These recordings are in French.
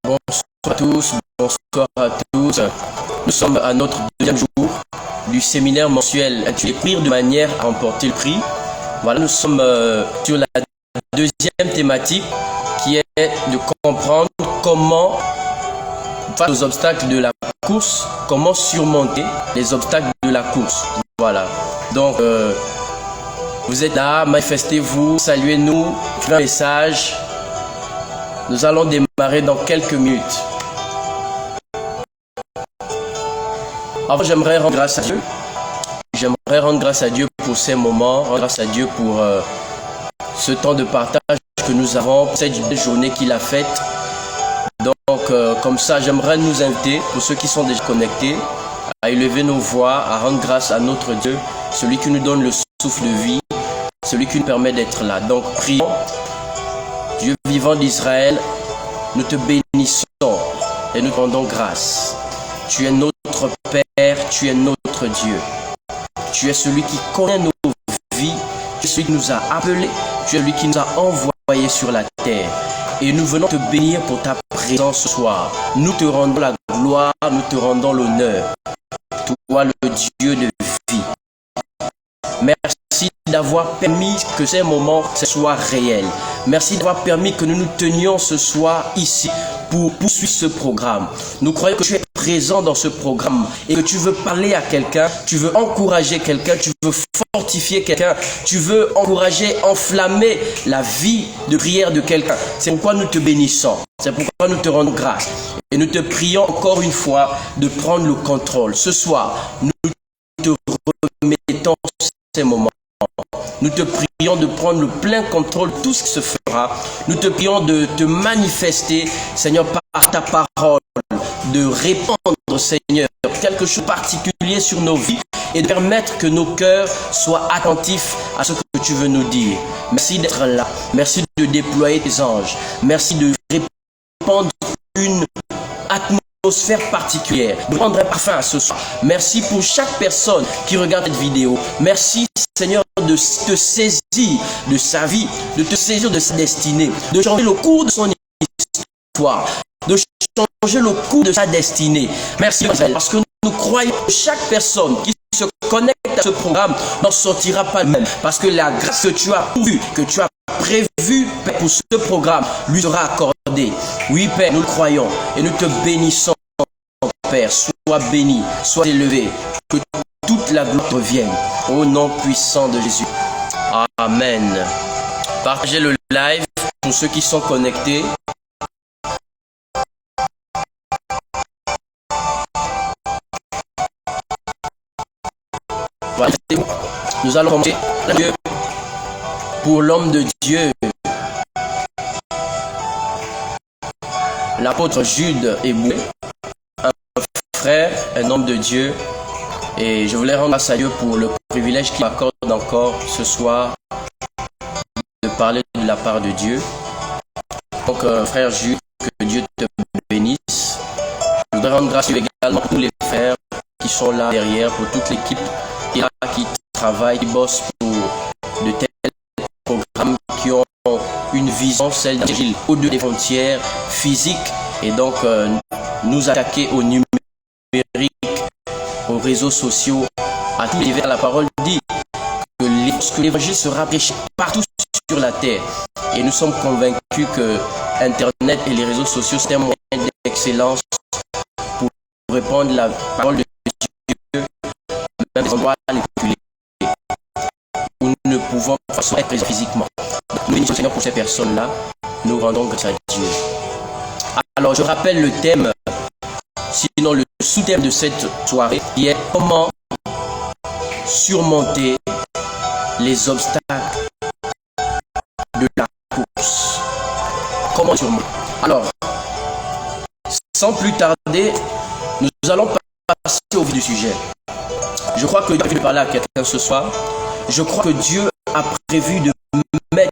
Bonsoir à tous, bonsoir à tous. Nous sommes à notre deuxième jour du séminaire mensuel intitulé Courir de manière à remporter le prix. Voilà, nous sommes sur la deuxième thématique qui est de comprendre comment, face aux obstacles de la course, comment surmonter les obstacles de la course. Voilà, donc vous êtes là, manifestez-vous, saluez-nous, écrivez un message. Nous allons démarrer dans quelques minutes. Avant, j'aimerais rendre grâce à Dieu. J'aimerais rendre grâce à Dieu pour ces moments, rendre grâce à Dieu pour ce temps de partage que nous avons, cette journée qu'il a faite. Donc, comme ça, j'aimerais nous inviter, pour ceux qui sont déjà connectés, à élever nos voix, à rendre grâce à notre Dieu, celui qui nous donne le souffle de vie, celui qui nous permet d'être là. Donc, prions. Dieu vivant d'Israël, nous te bénissons et nous te rendons grâce. Tu es notre Père, tu es notre Dieu. Tu es celui qui connaît nos vies, tu es celui qui nous a appelés, tu es celui qui nous a envoyés sur la terre. Et nous venons te bénir pour ta présence ce soir. Nous te rendons la gloire, nous te rendons l'honneur. Toi le Dieu de vie. Merci d'avoir permis que ces moments soient réels. Merci d'avoir permis que nous nous tenions ce soir ici pour poursuivre ce programme. Nous croyons que tu es présent dans ce programme et que tu veux parler à quelqu'un, tu veux encourager quelqu'un, tu veux fortifier quelqu'un, tu veux encourager, enflammer la vie de prière de quelqu'un. C'est pourquoi nous te bénissons, c'est pourquoi nous te rendons grâce. Et nous te prions encore une fois de prendre le contrôle. Ce soir, nous te remettons ces moments. Nous te prions de prendre le plein contrôle de tout ce qui se fera. Nous te prions de te manifester, Seigneur, par ta parole, de répandre, Seigneur, quelque chose de particulier sur nos vies et de permettre que nos cœurs soient attentifs à ce que tu veux nous dire. Merci d'être là. Merci de déployer tes anges. Merci de répandre une atmosphère particulière, de rendre un parfum à ce soir. Merci pour chaque personne qui regarde cette vidéo. Merci, Seigneur, de te saisir de sa vie, de te saisir de sa destinée, de changer le cours de son histoire, de changer le cours de sa destinée. Merci, parce que nous croyons que chaque personne qui se connecte à ce programme n'en sortira pas le même. Parce que la grâce que tu as pourvue, que tu as prévue pour ce programme, lui sera accordée. Oui, Père, nous le croyons et nous te bénissons, Père. Sois béni, sois élevé, que toute la gloire revienne au nom puissant de Jésus. Amen. Partagez le live pour ceux qui sont connectés. Voilà. Nous allons commencer pour l'homme de Dieu, l'apôtre Jude Eboué, un frère, un homme de Dieu. Et je voulais rendre grâce à Dieu pour le privilège qu'il m'accorde encore ce soir de parler de la part de Dieu. Donc, frère Jude, que Dieu te bénisse. Je voudrais rendre grâce également à tous les frères qui sont là derrière, pour toute l'équipe qui travaille, qui bosse pour de tels programmes qui ont une vision, celle d'agir au-delà des frontières physiques, et donc nous attaquer au numérique, aux réseaux sociaux, à tous les vers. La parole dit que l'évangile sera prêché partout sur la terre. Et nous sommes convaincus que Internet et les réseaux sociaux, c'est un moyen d'excellence pour répandre la parole de Dieu, même des endroits les plus où nous ne pouvons pas être présents physiquement. Nous bénissons le Seigneur pour ces personnes-là. Nous rendons grâce à Dieu. Alors, je rappelle le thème, sinon le sous-thème de cette soirée, qui est comment surmonter les obstacles de la course. Comment surmonter? Alors, sans plus tarder, nous allons passer au vif du sujet. Je crois que Dieu a prévu de parler à quelqu'un ce soir. Je crois que Dieu a prévu de mettre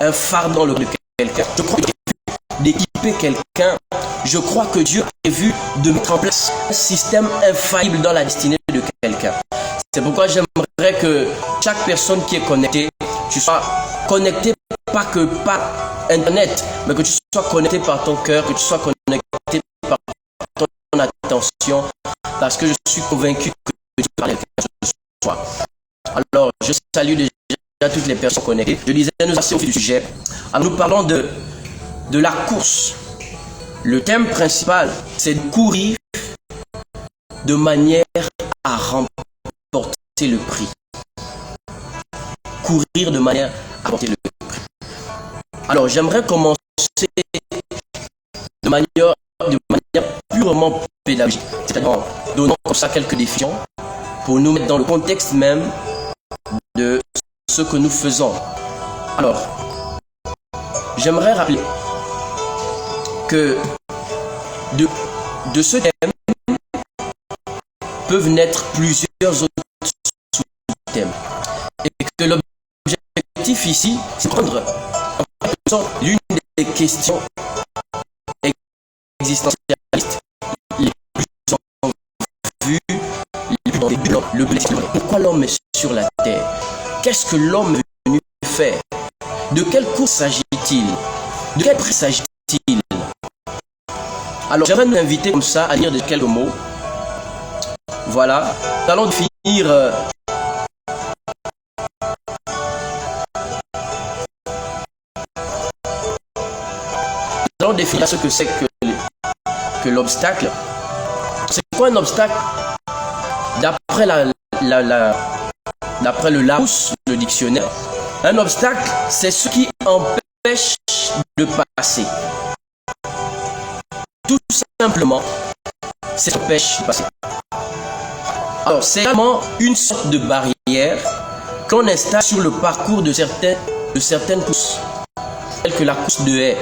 un fardeau dans le cœur de quelqu'un. Je crois qu'il a prévu d'équiper quelqu'un. Je crois que Dieu a prévu de mettre en place un système infaillible dans la destinée de quelqu'un. C'est pourquoi j'aimerais que chaque personne qui est connectée, tu sois connecté pas que par Internet, mais que tu sois connecté par ton cœur, que tu sois connecté par ton attention, parce que je suis convaincu que Dieu parle ce soir. Alors, je salue déjà toutes les personnes connectées. Je disais, nous passons au fil du sujet. Alors, nous parlons de la course. Le thème principal, c'est de courir de manière à remporter le prix. Courir de manière à remporter le prix. Alors, j'aimerais commencer de manière purement pédagogique, c'est-à-dire en donnant comme ça quelques définitions pour nous mettre dans le contexte même de ce que nous faisons. Alors, j'aimerais rappeler que de ce thème peuvent naître plusieurs autres sous-thèmes. Et que l'objectif ici, c'est de prendre l'une des questions existentialistes les plus en vue, les plus en vue, le blessé. Pourquoi l'homme est sur la terre? Qu'est-ce que l'homme est venu faire? De quelle course s'agit-il? De quel prix s'agit-il? Alors, j'aimerais nous inviter comme ça à dire quelques mots. Voilà. Nous allons finir définir ce que c'est que l'obstacle. C'est quoi un obstacle? D'après d'après le Larousse, le dictionnaire, un obstacle, c'est ce qui empêche de passer. Tout simplement, c'est ce qui empêche de passer. Alors, c'est également une sorte de barrière qu'on installe sur le parcours de certaines courses, telles que la course de haie.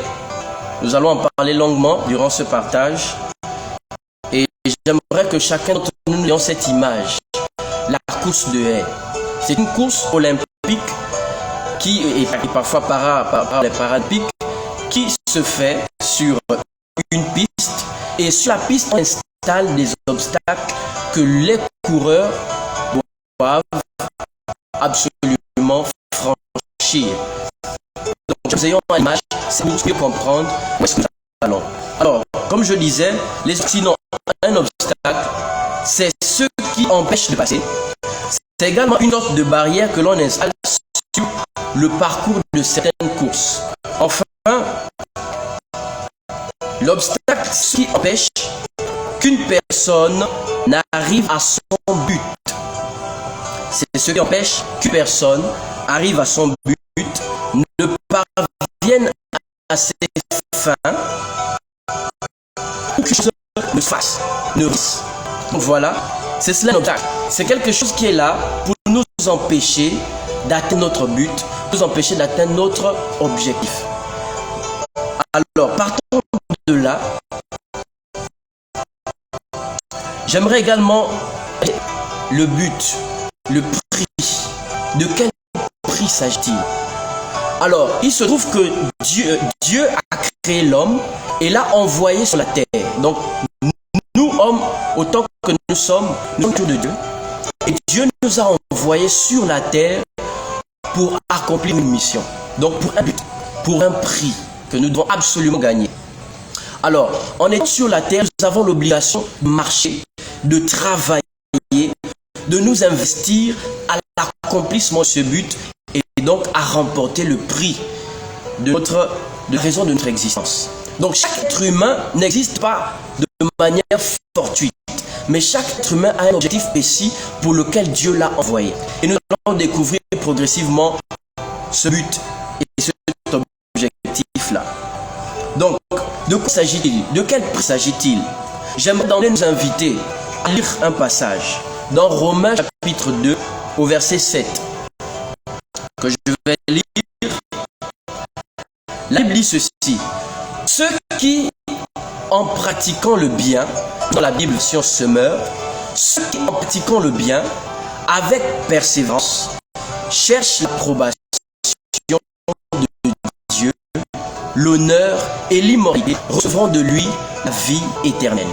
Nous allons en parler longuement durant ce partage. Et j'aimerais que chacun d'entre nous ait cette image. La course de haie. C'est une course olympique qui est parfois par les paralympiques qui se fait sur une piste. Et sur la piste, on installe des obstacles que les coureurs doivent absolument franchir. Donc, nous ayons une image, c'est pour mieux comprendre où est-ce que nous allons. Alors, comme je disais, sinon, un obstacle, c'est ce qui empêche de passer. C'est également une sorte de barrière que l'on installe sur le parcours de certaines courses. Enfin, l'obstacle, c'est ce qui empêche qu'une personne n'arrive à son but. C'est ce qui empêche qu'une personne arrive à son but, ne parvienne à ses fins, ou que chose ne fasse, ne risque. Donc voilà, c'est cela l'obstacle. C'est quelque chose qui est là pour nous empêcher d'atteindre notre but, nous empêcher d'atteindre notre objectif. Alors, partons de là. J'aimerais également le but, le prix. De quel prix s'agit-il? Alors, il se trouve que Dieu a créé l'homme et l'a envoyé sur la terre. Donc, nous, hommes, autant que nous sommes autour de Dieu. Et Dieu nous a envoyés sur la terre pour accomplir une mission. Donc, pour un but, pour un prix que nous devons absolument gagner. Alors, en étant sur la terre, nous avons l'obligation de marcher, de travailler, de nous investir à l'accomplissement de ce but et donc à remporter le prix de la raison de notre existence. Donc chaque être humain n'existe pas de manière fortuite, mais chaque être humain a un objectif précis pour lequel Dieu l'a envoyé. Et nous allons découvrir progressivement ce but et cet objectif-là. Donc, de quoi s'agit-il? De quel prix s'agit-il? J'aimerais nous inviter à lire un passage dans Romains chapitre 2 au verset 7 que je vais lire. La Bible dit ceci: ceux qui, en pratiquant le bien, dans la Bible si on se meurt, ceux qui, en pratiquant le bien, avec persévérance, cherchent l'approbation de Dieu, l'honneur et l'immortalité, recevront de lui la vie éternelle.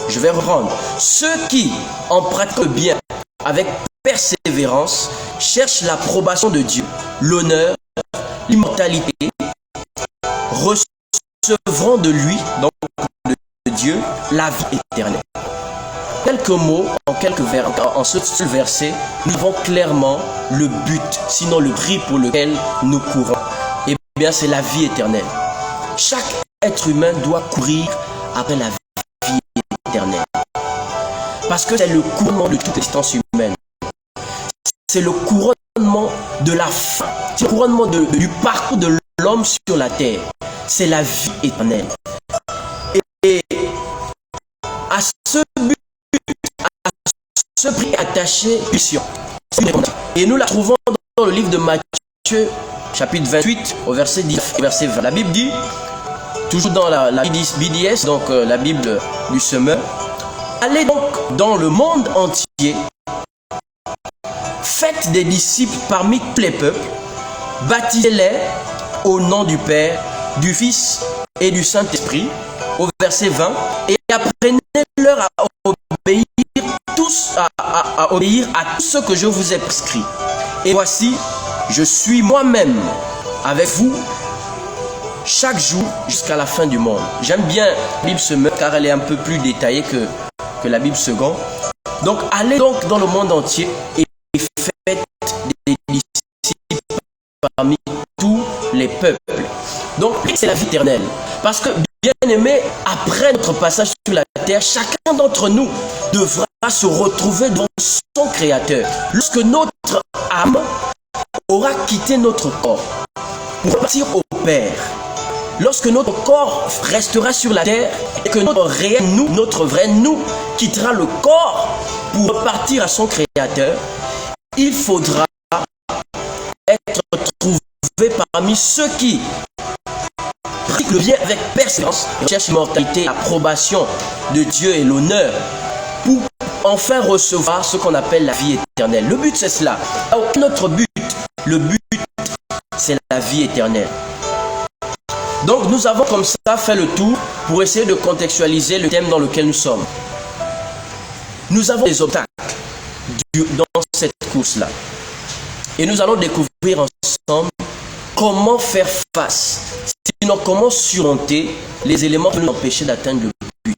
Je vais reprendre. Ceux qui, en pratiquant le bien, avec persévérance, cherchent l'approbation de Dieu, l'honneur l'immortalité, recevront de lui, donc de Dieu, la vie éternelle. Quelques mots, en ce seul verset, nous avons clairement le but, sinon le prix pour lequel nous courons. Eh bien, c'est la vie éternelle. Chaque être humain doit courir après la vie éternelle. Parce que c'est le couronnement de toute l'existence humaine. C'est le couronnement de la fin. C'est le couronnement du parcours de l'homme sur la terre. C'est la vie éternelle. Et à ce but, à ce prix attaché, mission. Et nous la trouvons dans le livre de Matthieu, chapitre 28, au verset 10, au verset 20. La Bible dit, toujours dans la BDS, donc la Bible du semeur, allez donc dans le monde entier, faites des disciples parmi tous les peuples, baptisez-les au nom du Père, du Fils et du Saint-Esprit, au verset 20, et apprenez-leur à obéir à tout ce que je vous ai prescrit. Et voici, je suis moi-même avec vous chaque jour jusqu'à la fin du monde. J'aime bien la Bible seconde car elle est un peu plus détaillée que la Bible seconde. Donc allez donc dans le monde entier et faites des disciples parmi tous les peuples. Donc c'est la vie éternelle. Parce que bien aimé, après notre passage sur la terre, chacun d'entre nous devra se retrouver devant son Créateur. Lorsque notre âme aura quitté notre corps pour partir au Père. Lorsque notre corps restera sur la terre et que notre réel nous, notre vrai nous, quittera le corps pour repartir à son Créateur, il faudra être trouvé parmi ceux qui pratiquent le bien avec persévérance, recherchent l'immortalité, l'approbation de Dieu et l'honneur pour enfin recevoir ce qu'on appelle la vie éternelle. Le but, c'est cela. Notre but, le but, c'est la vie éternelle. Donc nous avons comme ça fait le tour pour essayer de contextualiser le thème dans lequel nous sommes. Nous avons des obstacles dans cette course-là. Et nous allons découvrir ensemble comment faire face, sinon comment surmonter les éléments qui nous empêchent d'atteindre le but.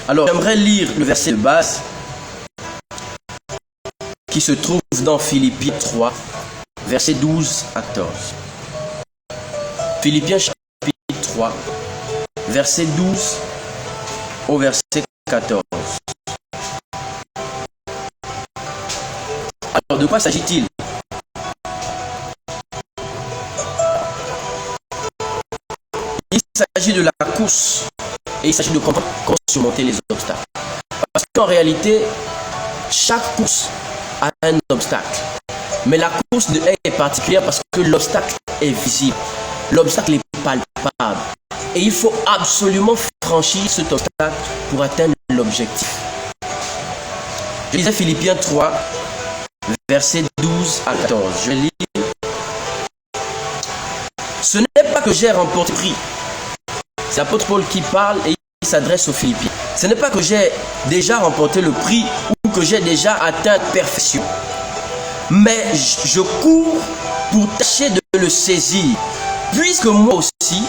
Alors j'aimerais lire le verset de base qui se trouve dans Philippiens 3, versets 12 à 14. Philippiens chapitre 3, verset 12 au verset 14. Alors, de quoi s'agit-il? Il s'agit de la course et il s'agit de comment surmonter les obstacles. Parce qu'en réalité, chaque course a un obstacle. Mais la course de haie est particulière parce que l'obstacle est visible. L'obstacle est palpable. Et il faut absolument franchir cet obstacle pour atteindre l'objectif. Je lisais Philippiens 3, versets 12 à 14. Je lis. Ce n'est pas que j'ai remporté le prix. C'est l'apôtre Paul qui parle et il s'adresse aux Philippiens. Ce n'est pas que j'ai déjà remporté le prix ou que j'ai déjà atteint la perfection. Mais je cours pour tâcher de le saisir. Puisque moi aussi,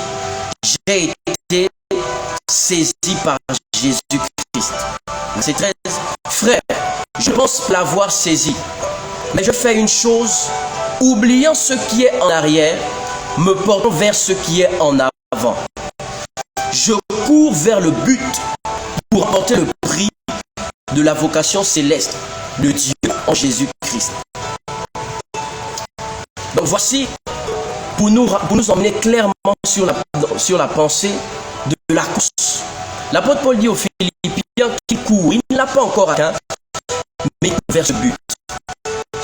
j'ai été saisi par Jésus-Christ. Verset 13. Frère, je pense l'avoir saisi. Mais je fais une chose, oubliant ce qui est en arrière, me portant vers ce qui est en avant. Je cours vers le but pour remporter le prix de la vocation céleste de Dieu en Jésus-Christ. Donc voici, pour nous emmener clairement sur la pensée de la course. L'apôtre Paul dit aux Philippiens qu'il court. Il ne l'a pas encore atteint, mais il court vers ce but.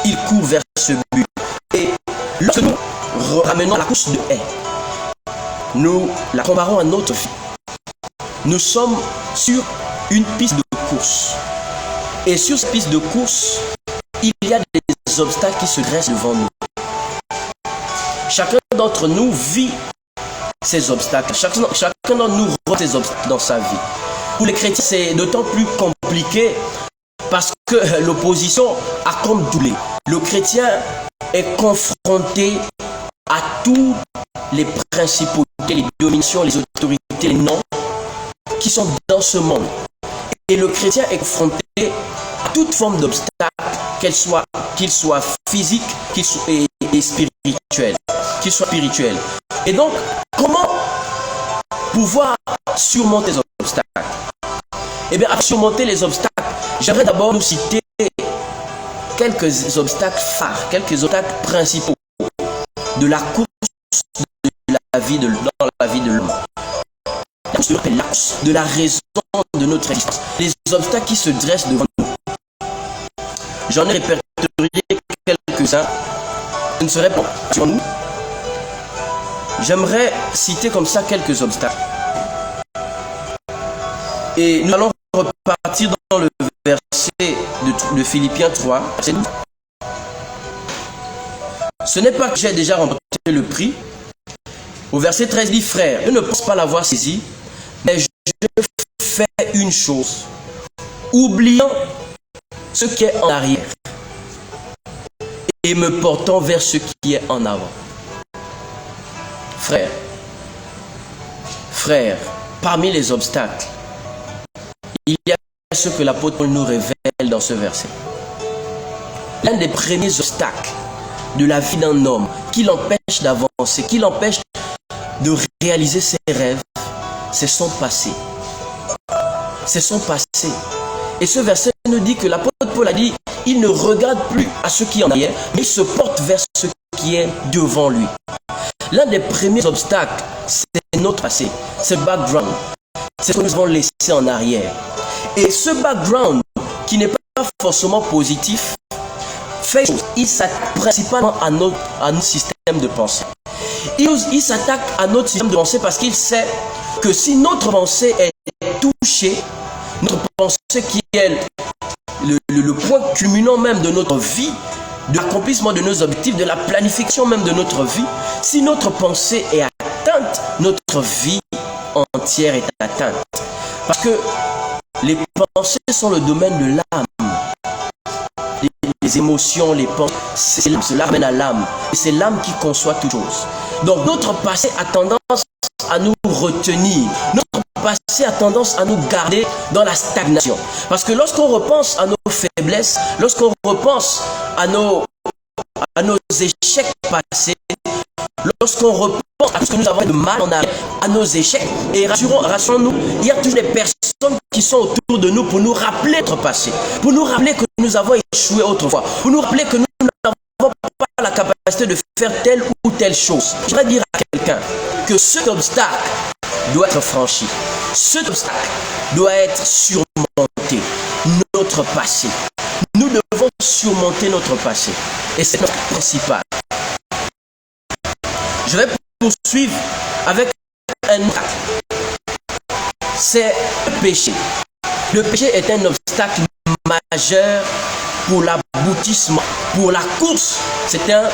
Il court vers ce but. Et lorsque nous ramenons la course de haie, nous la comparons à notre vie. Nous sommes sur une piste de course. Et sur cette piste de course, il y a des obstacles qui se dressent devant nous. Chacun d'entre nous vit ces obstacles. Chacun d'entre nous ressent ces obstacles dans sa vie. Pour les chrétiens, c'est d'autant plus compliqué parce que l'opposition a comme doublé. Le chrétien est confronté à toutes les principautés, les dominations, les autorités, les noms qui sont dans ce monde. Et le chrétien est confronté à toute forme d'obstacle, qu'il soit physique et spirituel. Qu'il soit spirituel. Et donc, comment pouvoir surmonter les obstacles? Eh bien, à surmonter les obstacles, j'aimerais d'abord nous citer quelques obstacles phares, quelques obstacles principaux de la course dans la vie de l'homme. L'axe de la raison de notre existence. Les obstacles qui se dressent devant nous. J'en ai répertorié quelques-uns. Ce ne serait pas sur nous. J'aimerais citer comme ça quelques obstacles. Et nous allons repartir dans le verset de Philippiens 3. Ce n'est pas que j'ai déjà remporté le prix. Au verset 13, il dit, frère, je ne pense pas l'avoir saisi, mais je fais une chose, oubliant ce qui est en arrière et me portant vers ce qui est en avant. Frère, parmi les obstacles, il y a ce que l'apôtre nous révèle dans ce verset. L'un des premiers obstacles de la vie d'un homme qui l'empêche d'avancer, qui l'empêche de réaliser ses rêves, c'est son passé. C'est son passé. Et ce verset nous dit que l'apôtre Paul a dit, il ne regarde plus à ce qui est en arrière, mais il se porte vers ce qui est devant lui. L'un des premiers obstacles, c'est notre passé, c'est le background. C'est ce que nous avons laissé en arrière. Et ce background, qui n'est pas forcément positif, il s'attaque principalement à notre système de pensée. Il s'attaque à notre système de pensée parce qu'il sait que si notre pensée est touchée, notre pensée qui est le point culminant même de notre vie, de l'accomplissement de nos objectifs, de la planification même de notre vie, si notre pensée est atteinte, notre vie entière est atteinte. Parce que les pensées sont le domaine de l'âme. Les émotions, les pensées, cela ramène à l'âme. Et c'est l'âme qui conçoit toutes choses. Donc notre passé a tendance à nous retenir. Notre passé a tendance à nous garder dans la stagnation. Parce que lorsqu'on repense à nos faiblesses, lorsqu'on repense à nos échecs passés, lorsqu'on repense à ce que nous avons de mal en arrière, à nos échecs, et rassurons-nous, il y a toujours des personnes qui sont autour de nous pour nous rappeler notre passé, pour nous rappeler que nous avons échoué autrefois, pour nous rappeler que nous n'avons pas la capacité de faire telle ou telle chose. Je voudrais dire à quelqu'un que cet obstacle doit être franchi. Cet obstacle doit être surmonté. Notre passé. Nous devons surmonter notre passé. Et c'est notre principal. Je vais poursuivre avec un obstacle. C'est le péché. Le péché est un obstacle majeur pour l'aboutissement, pour la course. C'est un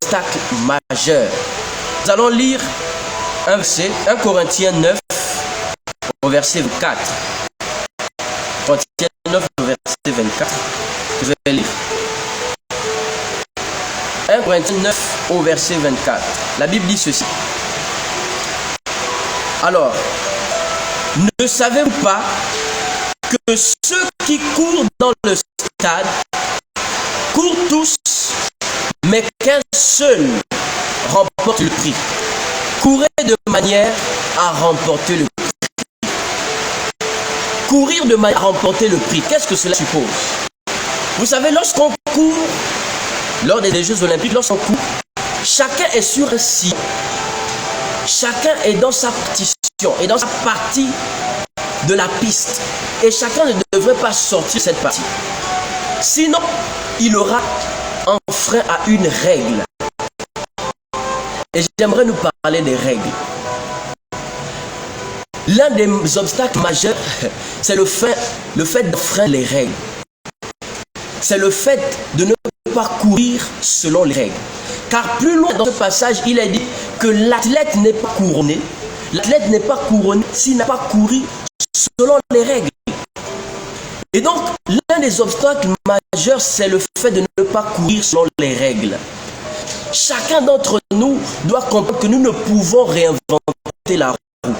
obstacle majeur. Nous allons lire un verset, 1 Corinthiens 9, au verset 24. Corinthiens 9, au verset 24. Je vais lire. 1 Corinthiens 9, au verset 24. La Bible dit ceci. Alors, ne savez-vous pas que ceux qui courent dans le stade courent tous, mais qu'un seul remporte le prix. Courez de manière à remporter le prix. Courir de manière à remporter le prix, qu'est-ce que cela suppose? Vous savez, lorsqu'on court, lors des Jeux Olympiques, lorsqu'on court, chacun est sur un sillon. Chacun est dans sa partition, et dans sa partie de la piste. Et chacun ne devrait pas sortir de cette partie. Sinon, il aura enfreint à une règle. Et j'aimerais nous parler des règles. L'un des obstacles majeurs, c'est le fait d'enfreindre les règles. C'est le fait de ne pas courir selon les règles. Car plus loin dans ce passage, il est dit que l'athlète n'est pas couronné. L'athlète n'est pas couronné s'il n'a pas couru selon les règles. Et donc, l'un des obstacles majeurs, c'est le fait de ne pas courir selon les règles. Chacun d'entre nous doit comprendre que nous ne pouvons réinventer la roue.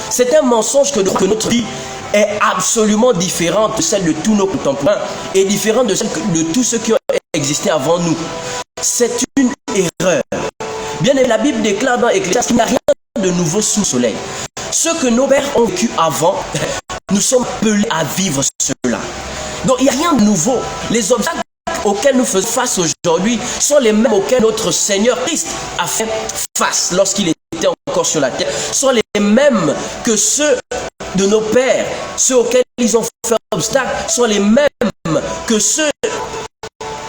C'est un mensonge que notre vie est absolument différente de celle de tous nos contemporains et différente de celle de tous ceux qui ont existé avant nous. C'est une erreur. Bien aimé, la Bible déclare dans Ecclésiaste qu'il n'y a rien de nouveau sous le soleil. Ce que nos pères ont vécu avant, nous sommes appelés à vivre cela. Donc il n'y a rien de nouveau. Les obstacles auxquels nous faisons face aujourd'hui sont les mêmes auxquels notre Seigneur Christ a fait face lorsqu'il était encore sur la terre. Sont les mêmes que ceux de nos pères, ceux auxquels ils ont fait obstacle, sont les mêmes que ceux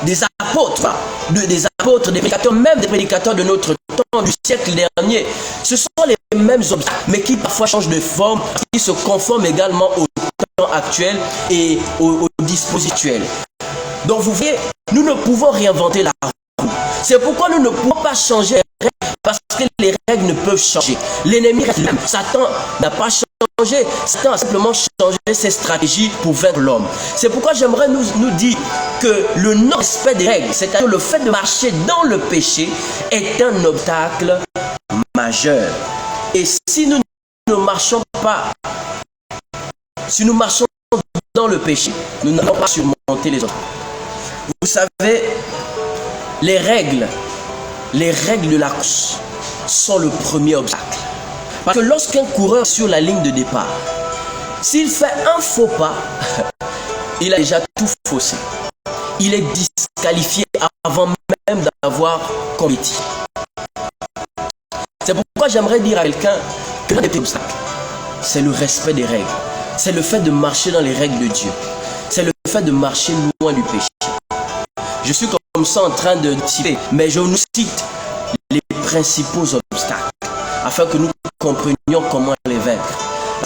des apôtres, des prédicateurs, même des prédicateurs de notre temps, du siècle dernier. Ce sont les mêmes obstacles, mais qui parfois changent de forme, qui se conforment également au temps actuel et au dispositif actuel. Donc vous voyez, nous ne pouvons réinventer la roue. C'est pourquoi nous ne pouvons pas changer les règles, parce que les règles ne peuvent changer. L'ennemi reste le même. Satan n'a pas changé. Satan a simplement changé ses stratégies pour vaincre l'homme. C'est pourquoi j'aimerais nous dire que le non-respect des règles, c'est-à-dire le fait de marcher dans le péché, est un obstacle majeur. Et si nous ne marchons pas, si nous marchons dans le péché, nous n'allons pas surmonter les obstacles. Vous savez, les règles de la course sont le premier obstacle. Parce que lorsqu'un coureur est sur la ligne de départ, s'il fait un faux pas, il a déjà tout faussé. Il est disqualifié avant même d'avoir compétit. C'est pourquoi j'aimerais dire à quelqu'un que l'un des obstacles, c'est le respect des règles. C'est le fait de marcher dans les règles de Dieu. C'est le fait de marcher loin du péché. Je suis comme ça en train de citer, mais je nous cite les principaux obstacles afin que nous comprenions comment les vaincre.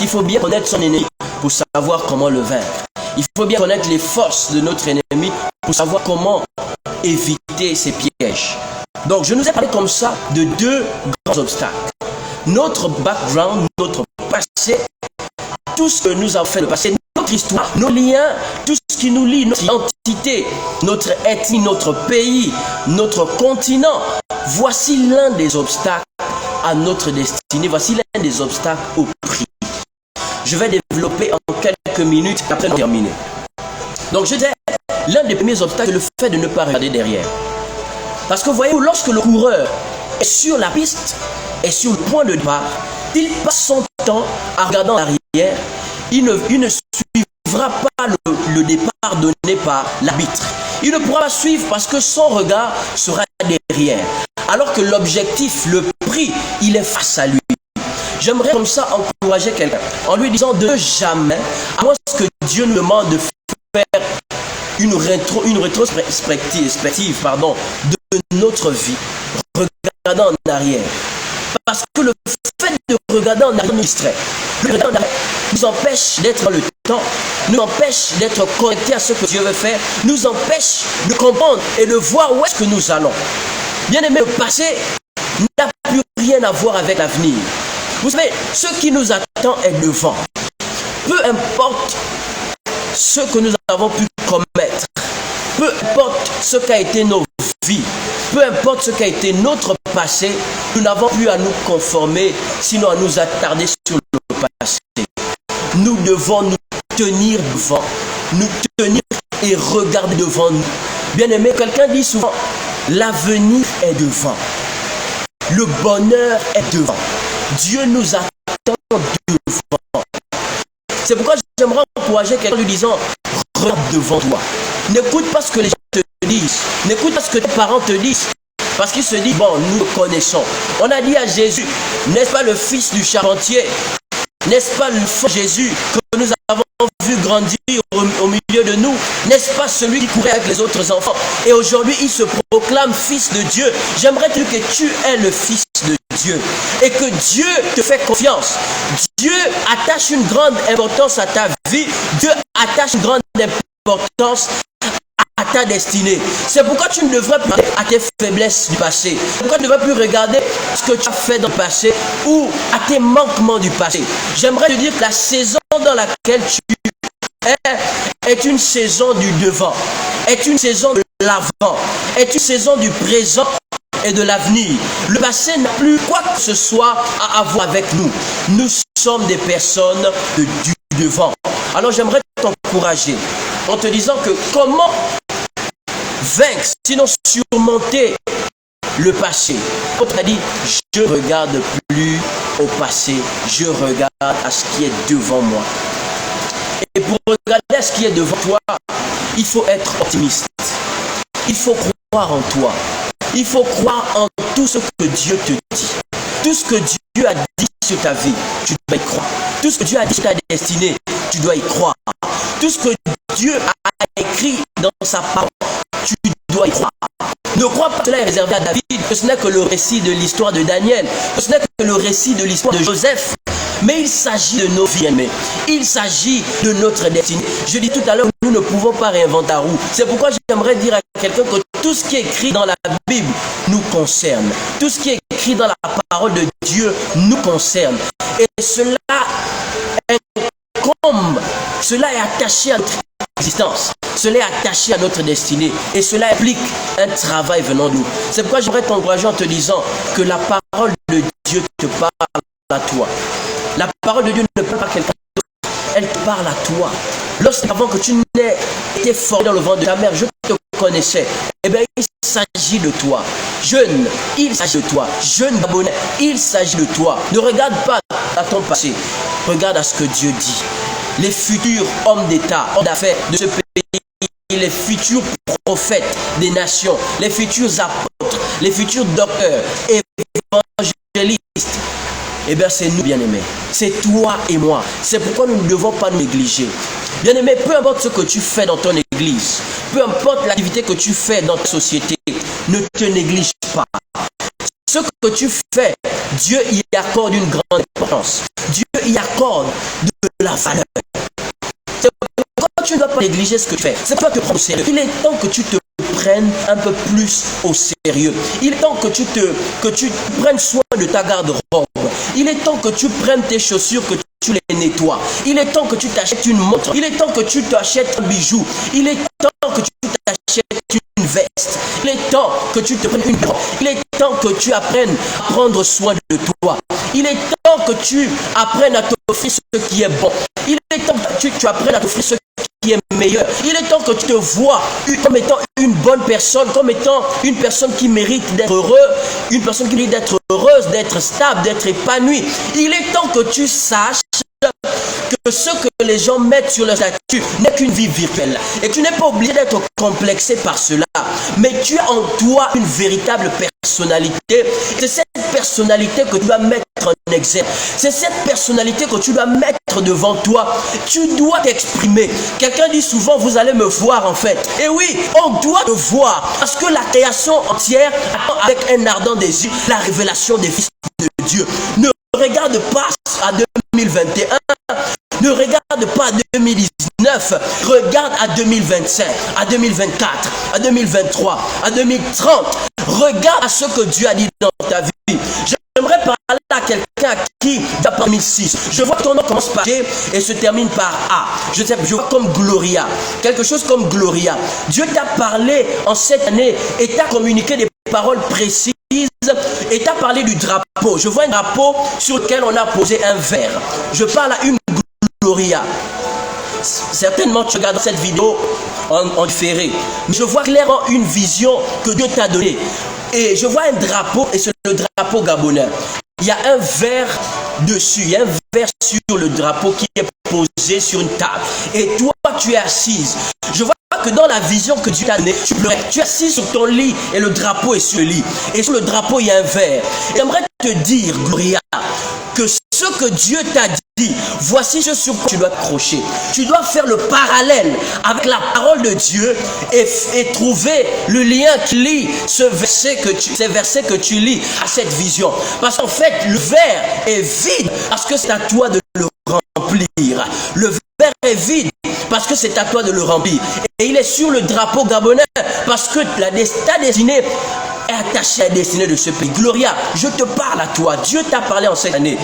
Il faut bien connaître son ennemi pour savoir comment le vaincre. Il faut bien connaître les forces de notre ennemi pour savoir comment éviter ses pièges. Donc je nous ai parlé comme ça de deux grands obstacles. Notre background, notre passé, tout ce que nous avons fait le passé, notre histoire, nos liens, tout ce qui nous lie, notre identité, notre ethnie, notre pays, notre continent. Voici l'un des obstacles à notre destinée. Voici l'un des obstacles au prix. Je vais développer en quelques minutes après terminer. Donc je disais, l'un des premiers obstacles, c'est le fait de ne pas regarder derrière. Parce que voyez-vous, lorsque le coureur est sur la piste, est sur le point de départ, il passe son temps à regarder en arrière, il ne suivra pas le départ donné par l'arbitre. Il ne pourra pas suivre parce que son regard sera derrière. Alors que l'objectif, le prix, il est face à lui. J'aimerais comme ça encourager quelqu'un en lui disant de jamais, à moins que Dieu nous demande de faire une rétrospective de notre vie, regardant en arrière. Parce que le fait de regarder en arrière nous distrait. Le regard en arrière nous empêche d'être dans le temps, nous empêche d'être connectés à ce que Dieu veut faire, nous empêche de comprendre et de voir où est-ce que nous allons. Bien aimé, le passé n'a plus rien à voir avec l'avenir. Vous savez, ce qui nous attend est devant. Peu importe ce que nous avons pu commettre, peu importe ce qu'a été nos vies, peu importe ce qu'a été notre passé, nous n'avons plus à nous conformer, sinon à nous attarder sur le passé. Nous devons nous tenir devant, nous tenir et regarder devant nous. Bien aimé, quelqu'un dit souvent, l'avenir est devant, le bonheur est devant. Dieu nous attend devant. C'est pourquoi j'aimerais encourager quelqu'un en lui disant, regarde devant toi. N'écoute pas ce que les gens te disent. N'écoute pas ce que tes parents te disent. Parce qu'ils se disent, bon, nous le connaissons. On a dit à Jésus, n'est-ce pas le fils du charpentier? N'est-ce pas le fils de Jésus que nous avons vu grandir au milieu de nous? N'est-ce pas celui qui courait avec les autres enfants? Et aujourd'hui, il se proclame fils de Dieu. J'aimerais te dire que tu es le fils de Dieu et que Dieu te fait confiance. Dieu attache une grande importance à ta vie. Dieu attache une grande importance à ta destinée. C'est pourquoi tu ne devrais plus regarder à tes faiblesses du passé. C'est pourquoi tu ne devrais plus regarder ce que tu as fait dans le passé ou à tes manquements du passé. J'aimerais te dire que la saison dans laquelle tu es une saison du devant, est une saison de l'avant, est une saison du présent et de l'avenir. Le passé n'a plus quoi que ce soit à avoir avec nous. Nous sommes des personnes du devant. Alors j'aimerais t'encourager en te disant que comment vaincre, sinon surmonter le passé. Quand tu as dit, je ne regarde plus au passé, je regarde à ce qui est devant moi. Et pour regarder à ce qui est devant toi, il faut être optimiste. Il faut croire en toi. Il faut croire en tout ce que Dieu te dit. Tout ce que Dieu a dit sur ta vie, tu dois y croire. Tout ce que Dieu a dit sur ta destinée, tu dois y croire. Tout ce que Dieu a écrit dans sa parole, tu dois y croire. Ne crois pas que cela est réservé à David, que ce n'est que le récit de l'histoire de Daniel, que ce n'est que le récit de l'histoire de Joseph. Mais il s'agit de nos vies aimées. Il s'agit de notre destinée. Je dis tout à l'heure, nous ne pouvons pas réinventer la roue. C'est pourquoi j'aimerais dire à quelqu'un que tout ce qui est écrit dans la Bible nous concerne. Tout ce qui est écrit dans la parole de Dieu nous concerne. Et cela incombe, cela est attaché à notre existence. Cela est attaché à notre destinée. Et cela implique un travail venant de nous. C'est pourquoi j'aimerais t'encourager en te disant que la parole de Dieu te parle à toi. La parole de Dieu ne parle pas à quelqu'un d'autre, elle te parle à toi. Lorsqu'avant que tu n'aies été formé dans le ventre de ta mère, je te connaissais. Eh bien, il s'agit de toi. Jeune, il s'agit de toi. Jeune Gabonais, il s'agit de toi. Ne regarde pas à ton passé, regarde à ce que Dieu dit. Les futurs hommes d'État, hommes d'affaires de ce pays, les futurs prophètes des nations, les futurs apôtres, les futurs docteurs, évangélistes, eh bien c'est nous, bien-aimés. C'est toi et moi. C'est pourquoi nous ne devons pas nous négliger. Bien-aimé, peu importe ce que tu fais dans ton église, peu importe l'activité que tu fais dans ta société, ne te néglige pas. Ce que tu fais, Dieu y accorde une grande importance. Dieu y accorde de la valeur. C'est pourquoi tu ne dois pas négliger ce que tu fais. C'est pas te prendre au sérieux. Il est temps que tu te prennes un peu plus au sérieux. Il est temps que tu prennes soin de ta garde-robe. Il est temps que tu prennes tes chaussures, que tu les nettoies. Il est temps que tu t'achètes une montre. Il est temps que tu t'achètes un bijou. Il est temps que tu t'achètes une veste. Il est temps que tu te prennes une robe. Il est temps que tu apprennes à prendre soin de toi. Il est temps que tu apprennes à t'offrir ce qui est bon. Il est temps que tu apprennes à t'offrir ce qui est meilleur. Il est temps que tu te vois comme étant une bonne personne, comme étant une personne qui mérite d'être heureux, une personne qui mérite d'être heureuse, d'être stable, d'être épanouie. Il est temps que tu saches que ce que les gens mettent sur leur statut n'est qu'une vie virtuelle. Et tu n'es pas obligé d'être complexé par cela. Mais tu as en toi une véritable personnalité. C'est cette personnalité que tu dois mettre en exergue. C'est cette personnalité que tu dois mettre devant toi. Tu dois t'exprimer. Quelqu'un dit souvent, vous allez me voir en fait. Et oui, on doit te voir. Parce que la création entière attend avec un ardent désir la révélation des fils de Dieu. Ne regarde pas à 2021. Ne regarde pas à 2019, regarde à 2025, à 2024, à 2023, à 2030. Regarde à ce que Dieu a dit dans ta vie. J'aimerais parler à quelqu'un qui, d'après 2006, je vois que ton nom commence par G et se termine par A. Je vois comme Gloria, quelque chose comme Gloria. Dieu t'a parlé en cette année et t'a communiqué des paroles précises et t'a parlé du drapeau. Je vois un drapeau sur lequel on a posé un verre. Je parle à une Gloria. Certainement tu regardes cette vidéo en différé. Mais je vois clairement une vision que Dieu t'a donnée. Et je vois un drapeau et c'est le drapeau gabonais. Il y a un verre dessus, il y a un verre sur le drapeau qui est posé sur une table. Et toi tu es assise. Je vois que dans la vision que Dieu t'a donnée, tu pleurais. Tu es assis sur ton lit et le drapeau est sur le lit. Et sur le drapeau il y a un verre. J'aimerais te dire, Gloria, que ce que Dieu t'a dit, voici ce sur quoi tu dois t'accrocher. Tu dois faire le parallèle avec la parole de Dieu et trouver le lien qui lie ces versets que tu lis à cette vision. Parce qu'en fait, le verre est vide parce que c'est à toi de le remplir. Le verre est vide parce que c'est à toi de le remplir. Et il est sur le drapeau gabonais parce que ta destinée est attachée à la destinée de ce pays. Gloria, je te parle à toi. Dieu t'a parlé en cette année.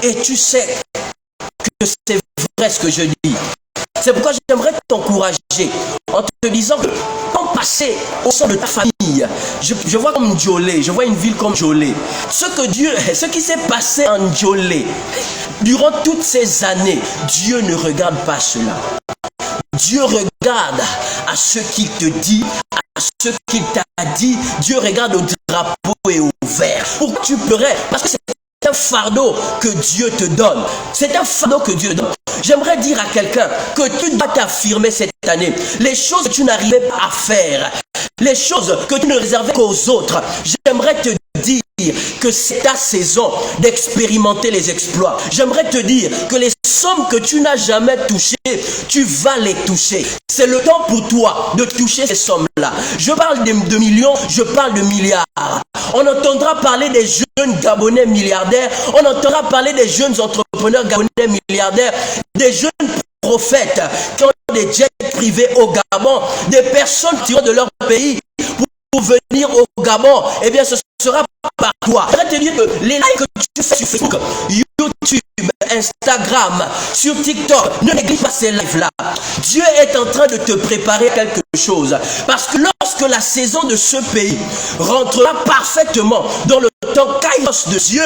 Et tu sais que c'est vrai ce que je dis. C'est pourquoi j'aimerais t'encourager en te disant que quand passer au sein de ta famille, je vois comme Djolé, je vois une ville comme Djolé. Ce qui s'est passé en Djolé, durant toutes ces années, Dieu ne regarde pas cela. Dieu regarde à ce qu'il te dit, à ce qu'il t'a dit. Dieu regarde au drapeau et au vert. Pourquoi tu pleurais? Parce que c'est un fardeau que Dieu te donne. C'est un fardeau que Dieu donne. J'aimerais dire à quelqu'un que tu dois t'affirmer cette année. Les choses que tu n'arrivais pas à faire, les choses que tu ne réservais qu'aux autres, j'aimerais te dire que c'est ta saison d'expérimenter les exploits. J'aimerais te dire que les sommes que tu n'as jamais touchées, tu vas les toucher. C'est le temps pour toi de toucher ces sommes-là. Je parle de millions, je parle de milliards. On entendra parler des jeunes Gabonais milliardaires, on entendra parler des jeunes entrepreneurs Gabonais milliardaires, des jeunes prophètes qui ont des jets privés au Gabon, des personnes tirant de leur pays pour venir au Gabon. Eh bien, ce sera par toi. Je vais te dire que les likes que tu fais sur Facebook, YouTube, Instagram, sur TikTok, ne néglige pas ces lives-là. Dieu est en train de te préparer quelque chose. Parce que lorsque la saison de ce pays rentrera parfaitement dans le temps kairos de Dieu,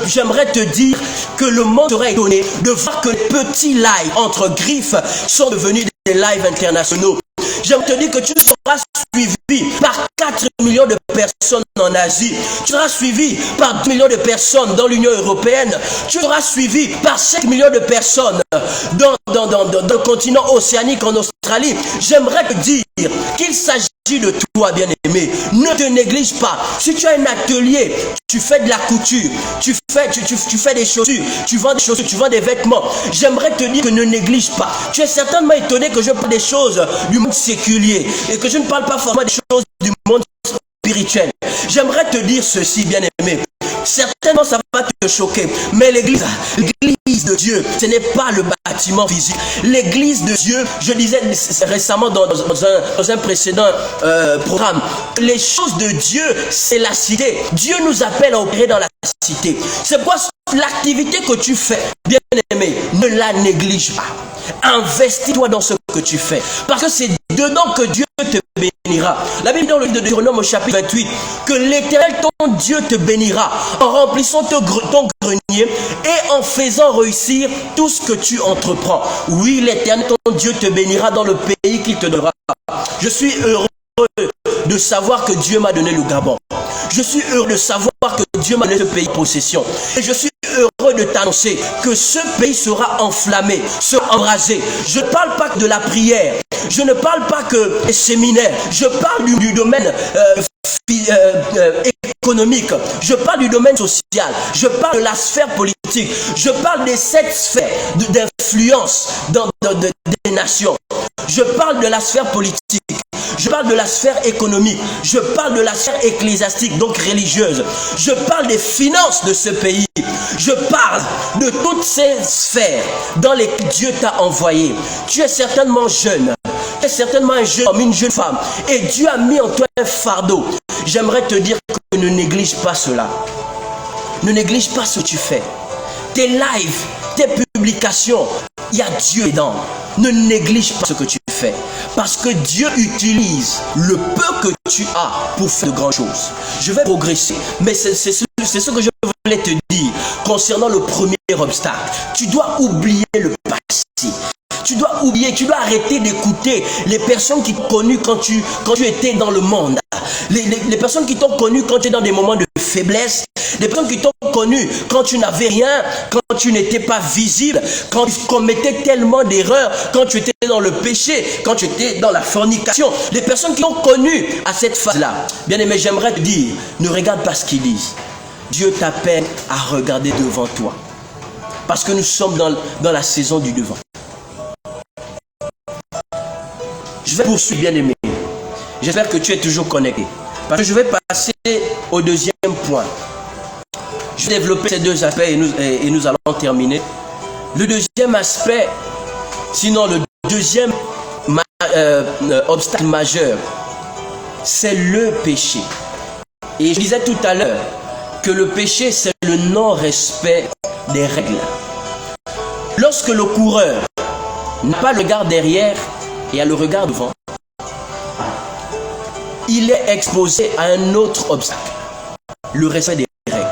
j'aimerais te dire que le monde sera étonné de voir que les petits lives entre griffes sont devenus des lives internationaux. J'aimerais te dire que tu seras suivi par 4 millions de personnes en Asie. Tu seras suivi par 2 millions de personnes dans l'Union européenne. Tu seras suivi par 5 millions de personnes dans le continent océanique en Australie. J'aimerais te dire qu'il s'agit de toi, bien-aimé. Ne te néglige pas. Si tu as un atelier, tu fais de la couture, tu fais des chaussures, tu vends des chaussures, tu vends des vêtements. J'aimerais te dire que ne néglige pas. Tu es certainement étonné que je parle des choses du monde séculier et que je ne parle pas forcément des choses du monde spirituel. J'aimerais te dire ceci, bien-aimé. Certainement ça va te choquer, mais l'église de Dieu, ce n'est pas le bâtiment physique. L'église de Dieu, je disais récemment dans un précédent programme, les choses de Dieu, c'est la cité. Dieu nous appelle à opérer dans la cité. C'est pourquoi l'activité que tu fais, bien aimé, ne la néglige pas. Investis-toi dans ce que tu fais, parce que c'est dedans que Dieu te bénira. La Bible dans le livre de Deutéronome au chapitre 28, que l'Éternel ton Dieu te bénira en remplissant ton grenier et en faisant réussir tout ce que tu entreprends. Oui, l'Éternel ton Dieu te bénira dans le pays qu'il te donnera. Je suis heureux de savoir que Dieu m'a donné le Gabon. Je suis heureux de savoir que Dieu m'a donné ce pays en possession. Et je suis heureux de t'annoncer que ce pays sera enflammé, sera embrasé. Je ne parle pas de la prière. Je ne parle pas que des séminaires. Je parle du domaine économique. Je parle du domaine social. Je parle de la sphère politique. Je parle des 7 sphères d'influence des nations. Je parle de la sphère politique. Je parle de la sphère économique. Je parle de la sphère ecclésiastique, donc religieuse. Je parle des finances de ce pays. Je parle de toutes ces sphères dans lesquelles Dieu t'a envoyé. Tu es certainement jeune. Tu es certainement un jeune homme, une jeune femme. Et Dieu a mis en toi un fardeau. J'aimerais te dire que ne néglige pas cela. Ne néglige pas ce que tu fais. Tes lives, tes publications, il y a Dieu dedans. Ne néglige pas ce que tu fais. Parce que Dieu utilise le peu que tu as pour faire de grandes choses. Je vais progresser. Mais c'est ce que je voulais te dire concernant le premier obstacle. Tu dois oublier le passé. Tu dois oublier, tu dois arrêter d'écouter les personnes qui t'ont connu quand tu étais dans le monde. Les personnes qui t'ont connu quand tu es dans des moments de faiblesse. Les personnes qui t'ont connu quand tu n'avais rien, quand tu n'étais pas visible, quand tu commettais tellement d'erreurs, quand tu étais dans le péché, quand tu étais dans la fornication. Les personnes qui t'ont connu à cette phase-là. Bien aimé, j'aimerais te dire, ne regarde pas ce qu'ils disent. Dieu t'appelle à regarder devant toi. Parce que nous sommes dans la saison du devant. Je vais poursuivre, bien aimé. J'espère que tu es toujours connecté. Parce que je vais passer au deuxième point. Je vais développer ces deux aspects et nous allons terminer. Le deuxième aspect, sinon le deuxième obstacle majeur, c'est le péché. Et je disais tout à l'heure que le péché, c'est le non-respect des règles. Lorsque le coureur n'a pas le regard derrière et a le regard devant, il est exposé à un autre obstacle, le respect des règles.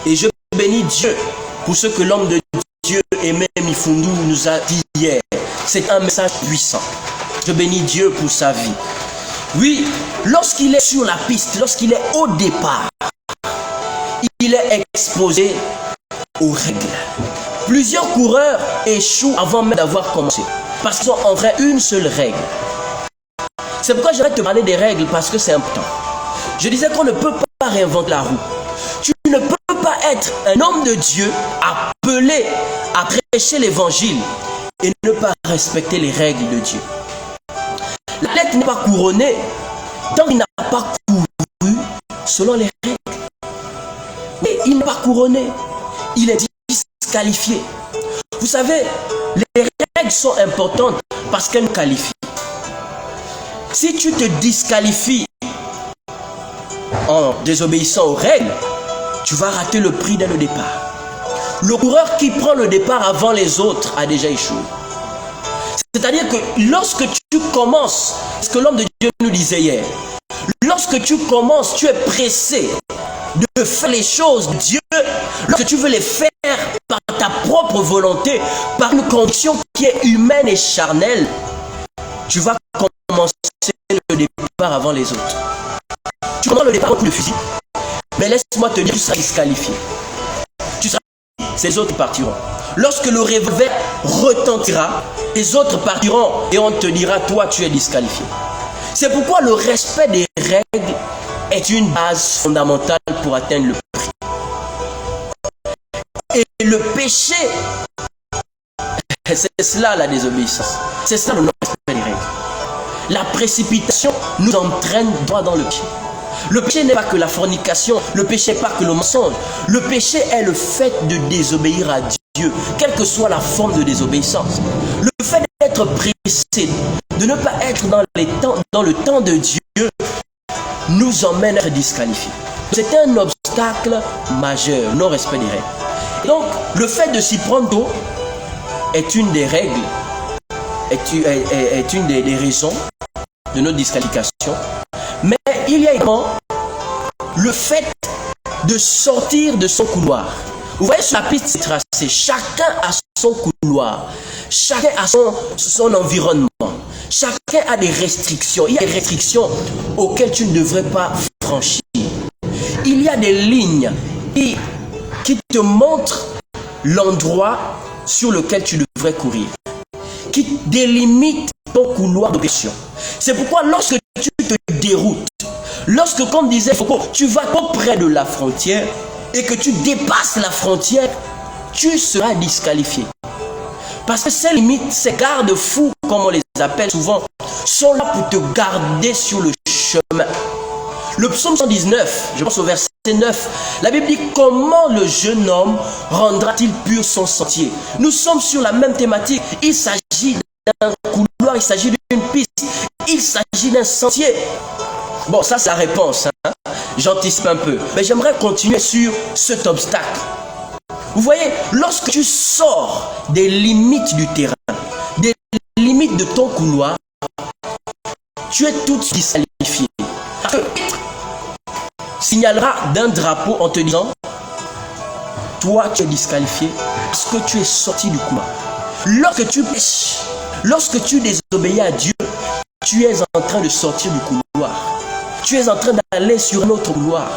Et je bénis Dieu pour ce que l'homme de Dieu, Aimé Mifundu, nous a dit hier. C'est un message puissant. Je bénis Dieu pour sa vie. Oui, lorsqu'il est sur la piste, lorsqu'il est au départ, il est exposé aux règles. Plusieurs coureurs échouent avant même d'avoir commencé, parce qu'ils ont en vrai une seule règle. C'est pourquoi j'aimerais te parler des règles, parce que c'est important. Je disais qu'on ne peut pas réinventer la roue. Tu ne peux pas être un homme de Dieu appelé à prêcher l'évangile et ne pas respecter les règles de Dieu. L'athlète n'est pas couronné tant qu'il n'a pas couru selon les règles. Mais il n'est pas couronné, il est disqualifié. Vous savez, les règles sont importantes parce qu'elles nous qualifient. Si tu te disqualifies en désobéissant aux règles, tu vas rater le prix dès le départ. Le coureur qui prend le départ avant les autres a déjà échoué. C'est-à-dire que lorsque tu commences, ce que l'homme de Dieu nous disait hier, lorsque tu commences, tu es pressé de faire les choses de Dieu, lorsque tu veux les faire par ta propre volonté, par une condition qui est humaine et charnelle, tu vas commencer le départ avant les autres. Tu commences le départ avec le fusil, mais laisse-moi te dire, tu seras disqualifié. Tu seras, ces autres partiront. Lorsque le revolver retentira, les autres partiront et on te dira, toi tu es disqualifié. C'est pourquoi le respect des règles est une base fondamentale pour atteindre le prix. Et le péché, c'est cela la désobéissance. C'est ça le non-respect des règles. La précipitation nous entraîne droit dans le pied. Le péché n'est pas que la fornication, le péché n'est pas que le mensonge. Le péché est le fait de désobéir à Dieu, quelle que soit la forme de désobéissance. Le fait d'être pressé, de ne pas être dans le temps de Dieu, nous emmène à être disqualifiés. C'est un obstacle majeur, non-respect des règles. Et donc, le fait de s'y prendre tôt est une des règles, est une des raisons de notre disqualification. Mais il y a également le fait de sortir de son couloir. Vous voyez, sur la piste, c'est tracé. Chacun a son couloir. Chacun a son environnement. Chacun a des restrictions. Il y a des restrictions auxquelles tu ne devrais pas franchir. Il y a des lignes qui te montrent l'endroit sur lequel tu devrais courir, qui délimitent ton couloir d'oppression. C'est pourquoi lorsque tu te déroutes, lorsque, comme disait Foucault, tu vas trop près de la frontière et que tu dépasses la frontière, tu seras disqualifié. Parce que ces limites, ces garde-fous, comme on les appelle souvent, sont là pour te garder sur le chemin. Le psaume 119, je pense au verset 9, la Bible dit: comment le jeune homme rendra-t-il pur son sentier? Nous sommes sur la même thématique. Il s'agit d'un couloir, il s'agit d'une piste, il s'agit d'un sentier. Bon, ça c'est la réponse, hein? J'anticipe un peu. Mais j'aimerais continuer sur cet obstacle. Vous voyez, lorsque tu sors des limites du terrain, des limites de ton couloir, tu es tout disqualifié. Parce que signalera d'un drapeau en te disant: toi tu es disqualifié parce que tu es sorti du couloir. Lorsque tu pêches, lorsque tu désobéis à Dieu, tu es en train de sortir du couloir. Tu es en train d'aller sur un autre couloir.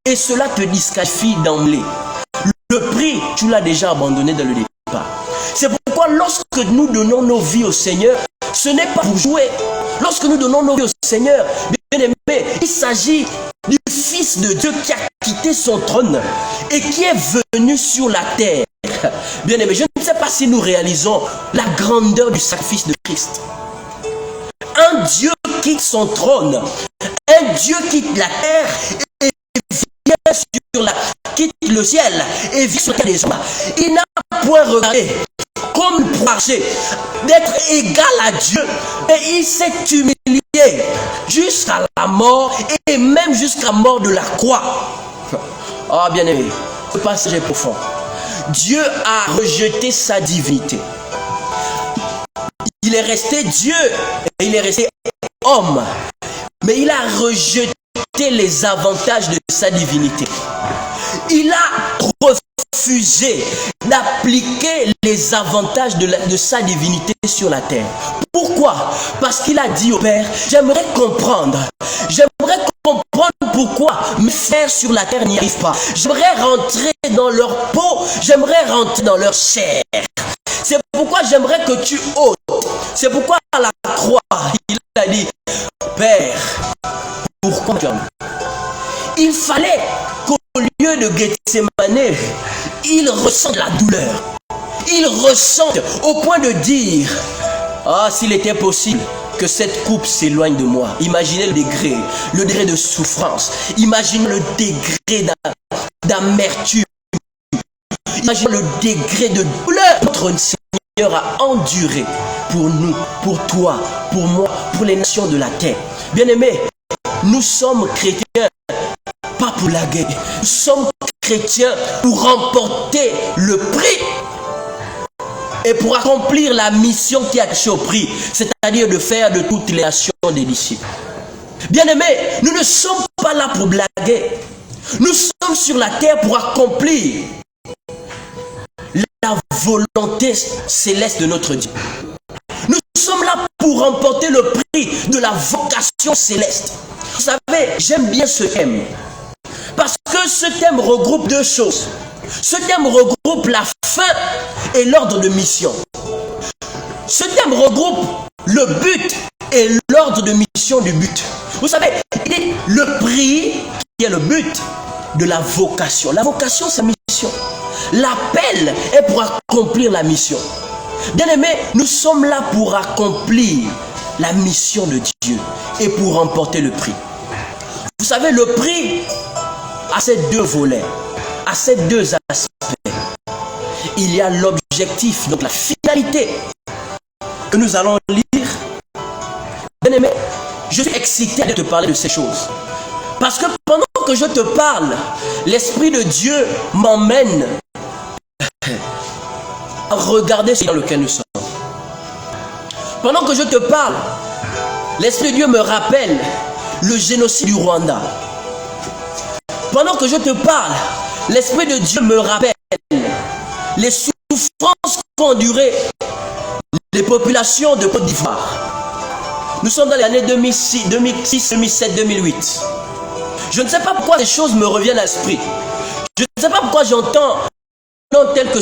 Et cela te disqualifie d'emblée. Le prix, tu l'as déjà abandonné dès le départ. C'est pourquoi lorsque nous donnons nos vies au Seigneur, ce n'est pas pour jouer. Lorsque nous donnons nos vies au Seigneur, bien aimé, il s'agit du Fils de Dieu qui a quitté son trône et qui est venu sur la terre. Bien aimé, je ne sais pas si nous réalisons la grandeur du sacrifice de Christ. Un Dieu quitte son trône, un Dieu quitte la terre et quitte le ciel et vit sur les hommes. Il n'a point regardé comme pour marcher d'être égal à Dieu, mais il s'est humilié jusqu'à la mort et même jusqu'à la mort de la croix. Ah, bien aimé, ce passage est profond. Dieu a rejeté sa divinité. Il est resté Dieu et il est resté homme. Mais il a rejeté les avantages de sa divinité. Il a refusé d'appliquer les avantages de sa divinité sur la terre. Pourquoi? Parce qu'il a dit au Père, j'aimerais comprendre pourquoi mes frères sur la terre n'y arrivent pas. J'aimerais rentrer dans leur peau, j'aimerais rentrer dans leur chair. C'est pourquoi j'aimerais que tu ôtes. C'est pourquoi à la croix, il a dit, Père, pourquoi tu as mis? Il fallait qu'au lieu de Gethsémane, il ressente la douleur. Il ressente au point de dire, ah, s'il était possible que cette coupe s'éloigne de moi. Imaginez le degré de souffrance. Imaginez le degré d'amertume. Imaginez le degré de douleur que notre Seigneur a enduré pour nous, pour toi, pour moi, pour les nations de la terre. Bien-aimés, nous sommes chrétiens, pas pour la guerre. Nous sommes chrétiens pour remporter le prix et pour accomplir la mission qui a été au prix, c'est-à-dire de faire de toutes les nations des disciples. Bien-aimés, nous ne sommes pas là pour blaguer. Nous sommes sur la terre pour accomplir la volonté céleste de notre Dieu. Nous sommes là pour remporter le prix de la vocation céleste. Vous savez, j'aime bien ce thème. Parce que ce thème regroupe deux choses. Ce thème regroupe la fin et l'ordre de mission. Ce thème regroupe le but et l'ordre de mission du but. Vous savez, le prix qui est le but de la vocation. La vocation, c'est la mission. L'appel est pour accomplir la mission. Bien-aimés, nous sommes là pour accomplir la mission de Dieu et pour remporter le prix. Vous savez, le prix a ces deux volets, a ces deux aspects. Il y a l'objectif, donc la finalité que nous allons lire. Bien-aimé, je suis excité de te parler de ces choses. Parce que pendant que je te parle, l'Esprit de Dieu m'emmène à regarder ce dans lequel nous sommes. Pendant que je te parle, l'Esprit de Dieu me rappelle le génocide du Rwanda. Pendant que je te parle, l'Esprit de Dieu me rappelle les souffrances qu'ont endurées les populations de Côte d'Ivoire. Nous sommes dans les années 2006, 2007, 2008. Je ne sais pas pourquoi ces choses me reviennent à l'esprit. Je ne sais pas pourquoi j'entends tel que...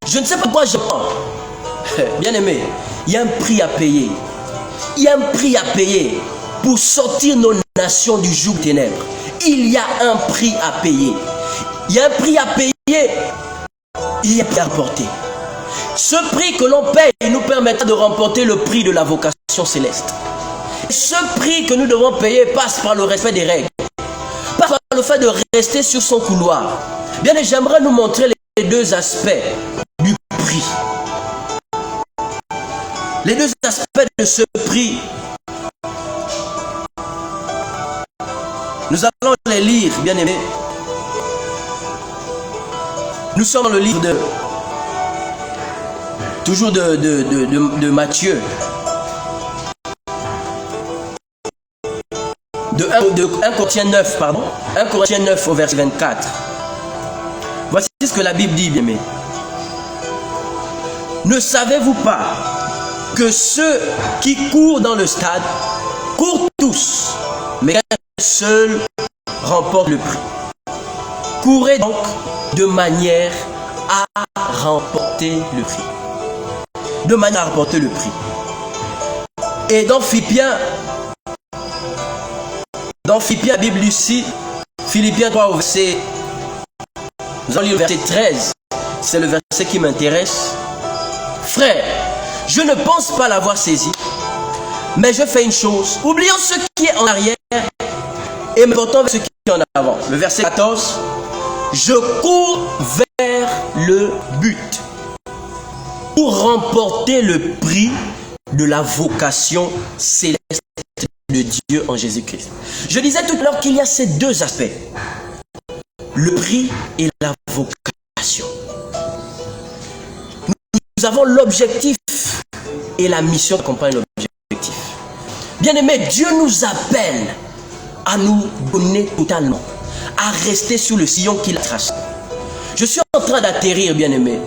Je ne sais pas pourquoi j'entends. Bien aimé, il y a un prix à payer. Il y a un prix à payer pour sortir nos nations du joug des ténèbres. Il y a un prix à payer. Il y a un prix à payer. Il y a un prix à remporter. Ce prix que l'on paye nous permettra de remporter le prix de la vocation céleste. Et ce prix que nous devons payer passe par le respect des règles. Passe par le fait de rester sur son couloir. Bien, j'aimerais nous montrer les deux aspects du prix. Les deux aspects de ce prix. Nous allons les lire, bien aimés. Nous sommes dans le livre de... Toujours de Matthieu. De 1 Corinthiens 9, pardon. 1 Corinthiens 9 au verset 24. Voici ce que la Bible dit, bien aimés. Ne savez-vous pas que ceux qui courent dans le stade courent tous, mais qu'un seul remporte le prix. Courez donc de manière à remporter le prix. De manière à remporter le prix. Et dans Philippiens, la Bible ici, Philippiens 3 au verset, nous allons lire le verset 13, c'est le verset qui m'intéresse. Frère, je ne pense pas l'avoir saisi, mais je fais une chose, oublions ce qui est en arrière et me portant vers ce qui est en avant. Le verset 14, je cours vers le but pour remporter le prix de la vocation céleste de Dieu en Jésus-Christ. Je disais tout à l'heure qu'il y a ces deux aspects, le prix et la vocation. nous avons l'objectif et la mission qui accompagne l'objectif. Bien-aimés, Dieu nous appelle à nous donner totalement, à rester sur le sillon qu'il a tracé. Je suis en train d'atterrir, bien-aimé,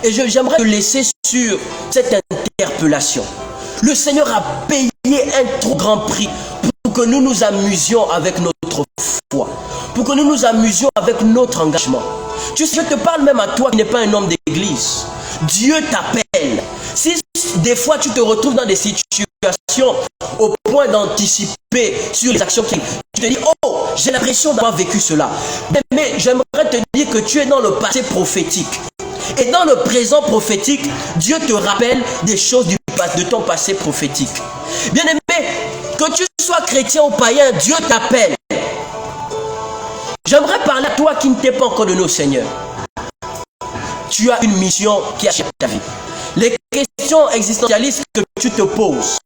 et j'aimerais te laisser sur cette interpellation. Le Seigneur a payé un trop grand prix pour que nous nous amusions avec notre foi, pour que nous nous amusions avec notre engagement. Tu sais, je te parle même à toi qui n'es pas un homme d'église. Dieu t'appelle. Si des fois tu te retrouves dans des situations au point d'anticiper sur les actions qui... Tu te dis, oh, j'ai l'impression d'avoir vécu cela. Mais j'aimerais te dire que tu es dans le passé prophétique. Et dans le présent prophétique, Dieu te rappelle des choses de ton passé prophétique. Bien-aimé, que tu sois chrétien ou païen, Dieu t'appelle. J'aimerais parler à toi qui ne t'es pas encore donné au Seigneur. Tu as une mission qui achète ta vie. Les questions existentialistes que tu te poses.